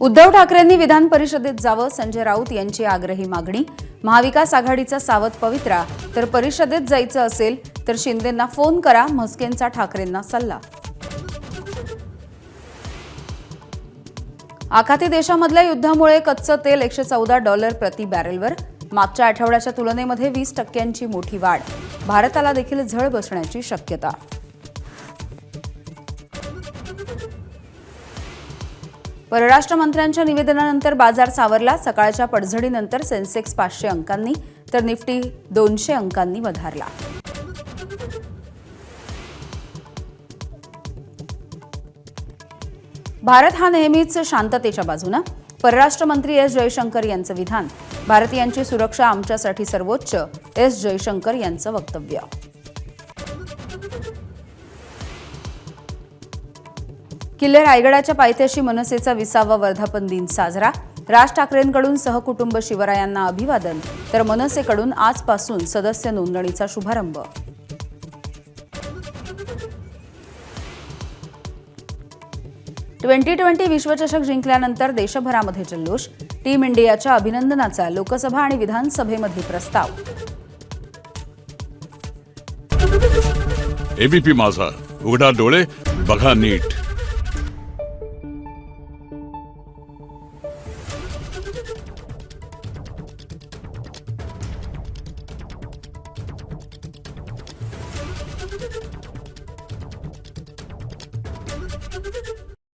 उद्धव ठाकरेंनी विधान परिषदेत जावं, संजय राऊत यांची आग्रही मागणी। महाविकास आघाडीचा सावध पवित्रा, तर परिषदेत जायचं असेल तर शिंदेंना फोन करा, म्हस्केंचा ठाकरेंना सल्ला। आखाती देशामधल्या युद्धामुळे कच्चं तेल $114 प्रति बॅरेलवर, मागच्या आठवड्याच्या तुलनेमध्ये 20% मोठी वाढ। भारताला देखील झळ बसण्याची शक्यता। परराष्ट्र मंत्र्यांच्या निवेदनानंतर बाजार सावरला। सकाळच्या पडझडीनंतर सेन्सेक्स 500 अंकांनी तर निफ्टी 200 अंकांनी वधारला। भारत हा नेहमीच शांततेच्या बाजूने। परराष्ट्र मंत्री एस जयशंकर यांचं विधान। भारतीयांची सुरक्षा आमच्यासाठी सर्वोच्च, एस जयशंकर यांचं वक्तव्य। किल्ले रायगडाच्या पायथ्याशी मनसेचा 20वा वर्धापन दिन साजरा। राज ठाकरेंकडून सहकुटुंब शिवरायांना अभिवादन, तर मनसेकडून आजपासून सदस्य नोंदणीचा शुभारंभ। T20 विश्वचषक जिंकल्यानंतर देशभरामध्ये जल्लोष। टीम इंडियाच्या अभिनंदनाचा लोकसभा आणि विधानसभेमध्ये प्रस्ताव। एबीपी माझा, उघडा डोळे बघा नीट।